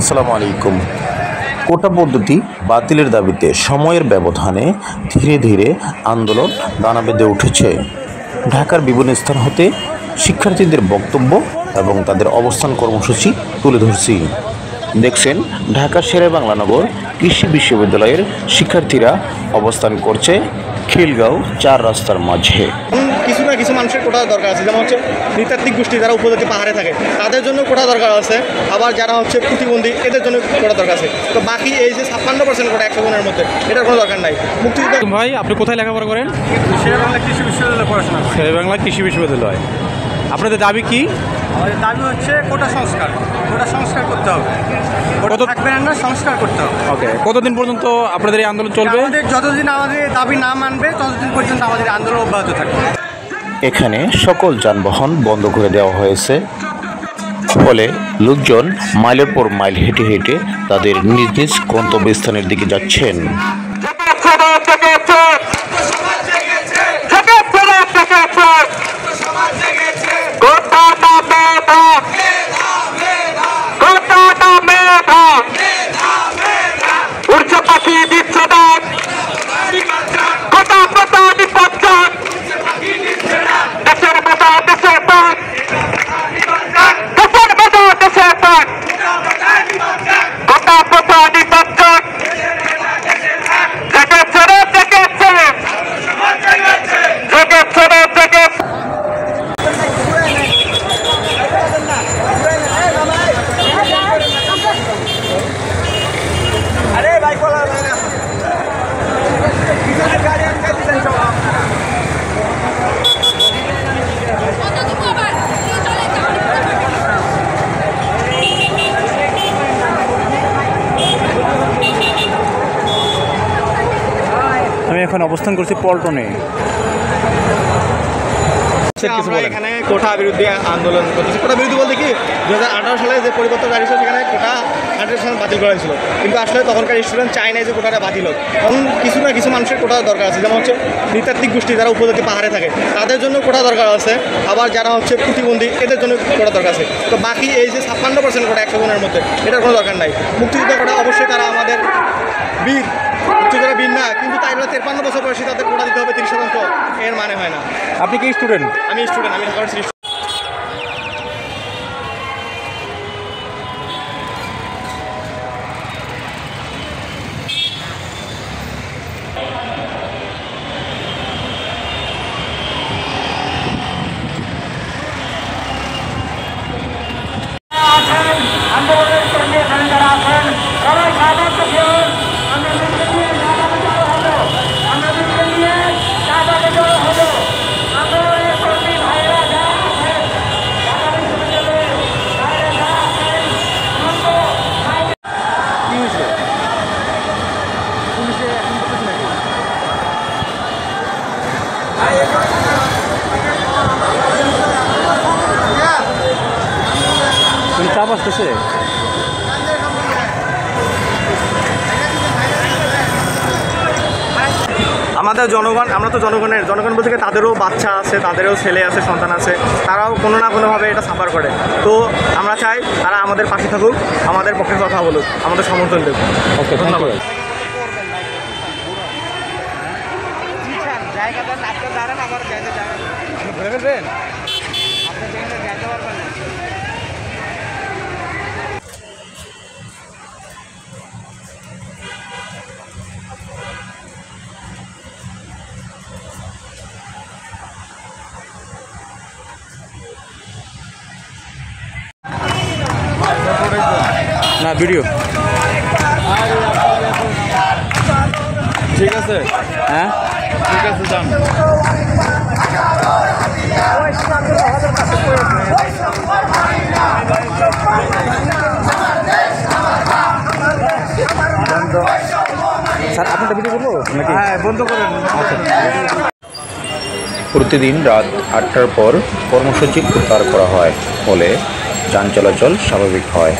আসসালামু আলাইকুম। কোটা পদ্ধতি বাতিলের দাবিতে সময়ের ব্যবধানে ধীরে ধীরে আন্দোলন দানা বেঁধে উঠেছে। ঢাকার বিভিন্ন স্থান হতে শিক্ষার্থীদের বক্তব্য এবং তাদের অবস্থান কর্মসূচি তুলে ধরছি। দেখছেন ঢাকার শেরেবাংলা নগর কৃষি বিশ্ববিদ্যালয়ের শিক্ষার্থীরা অবস্থান করছে খিলগাঁও 4 রাস্তার মাঝে। কিছু না কিছু মানুষের কোটা দরকার আছে, যেমন হচ্ছে নৃতাত্ত্বিক গোষ্ঠী যারা উপজাতি পাহাড়ে থাকে তাদের জন্য কোটা দরকার আছে, আবার যারা হচ্ছে প্রতিবন্ধী এদের জন্য কোটা দরকার আছে। তো বাকি এই যে 56% কোটা 100 জনের মধ্যে, এটার কোনো দরকার নাই। মুক্তিযুদ্ধ ভাই, আপনি কোথায় লেখাপড়া করেন? শেরেবাংলা কৃষি বিশ্ববিদ্যালয়ে পড়াশোনা করি। শেরেবাংলা কৃষি বিশ্ববিদ্যালয়। আপনাদের দাবি কি? আমাদের দাবি হচ্ছে কোটা সংস্কার করতে হবে। কত থাকবে না, সংস্কার করতে হবে। ওকে, কতদিন পর্যন্ত আপনাদের এই আন্দোলন চলবে? আমাদের যতদিন আমাদের দাবি না মানবে ততদিন পর্যন্ত আমাদের আন্দোলন অব্যাহত থাকবে। এখানে সকল যানবাহন বন্ধ করে দেওয়া হয়েছে, ফলে লোকজন মাইলের পর মাইল হেঁটে হেঁটে তাদের নিজ নিজ গন্তব্যস্থানের দিকে যাচ্ছেন। আমি এখন অবস্থান করছি পল্টনে। আমরা এখানে কোটা বিরুদ্ধে আন্দোলন করতেছি। কোটা বিরুদ্ধে বলতে কি 2018 সালে যে পরিবর্তন জারি হয়েছিল সেখানে কোটা 100% বাতিল করা হয়েছিল, কিন্তু আসলে তখনকার স্টুডেন্ট চায় না যে কোটাটা বাতিল হোক। কারণ কিছু না কিছু মানুষের কোটা দরকার আছে, যেমন হচ্ছে নৃতাত্ত্বিক গোষ্ঠী যারা উপজাতি পাহাড়ে থাকে তাদের জন্য কোটা দরকার আছে, আবার যারা হচ্ছে প্রতিবন্ধী এদের জন্য কোটা দরকার আছে। তো বাকি এই যে 56% কোটা 100 জনের মধ্যে, এটার কোনো দরকার নাই। মুক্তিযুদ্ধ কোটা অবশ্যই তারা আমাদের বীর, মুক্তিযোদ্ধারা বীর না, কিন্তু তাই বলে 53 বছর বয়সী তাদের কোটা দিতে হবে 30%, এর মানে হয় না। আপনি কি স্টুডেন্ট? আমি স্টুডেন্ট, আমি ঢাকা ইউনিভার্সিটি। আন্দোলনের সঙ্গে এখানে যারা আছেন সবাই সাহায্য করুন। আমাদেরকে নিয়ে সাহায্য করা হলো। আন্দোলনের কর্মী ভাইরা যারা আছেন, ঢাকা বিশ্ববিদ্যালয়ের ভাইরা যারা আছেন, কি হয়েছে? পুলিশে এখন করতেছে নাকি? পুলিশ চাপ আসতেছে। আমাদের জনগণ, আমরা তো জনগণ বলতে তাদেরও বাচ্চা আছে, তাদেরও ছেলে আছে, সন্তান আছে, তারাও কোনো না কোনোভাবে এটা সাফার করে। তো আমরা চাই তারা আমাদের পাশে থাকুক, আমাদের পক্ষে কথা বলুক, আমাদের সমর্থন দেব। ওকে, ধন্যবাদ। না, ভিডিও ঠিক আছে, হ্যাঁ ঠিক আছে, যান। স্যার, আপনারটা ভিডিও করবো নাকি? হ্যাঁ, বন্ধ করেন। প্রতিদিন রাত 8টার পর কর্মসূচি প্রত্যাহার করা হয়, ফলে যান চলাচল স্বাভাবিক হয়।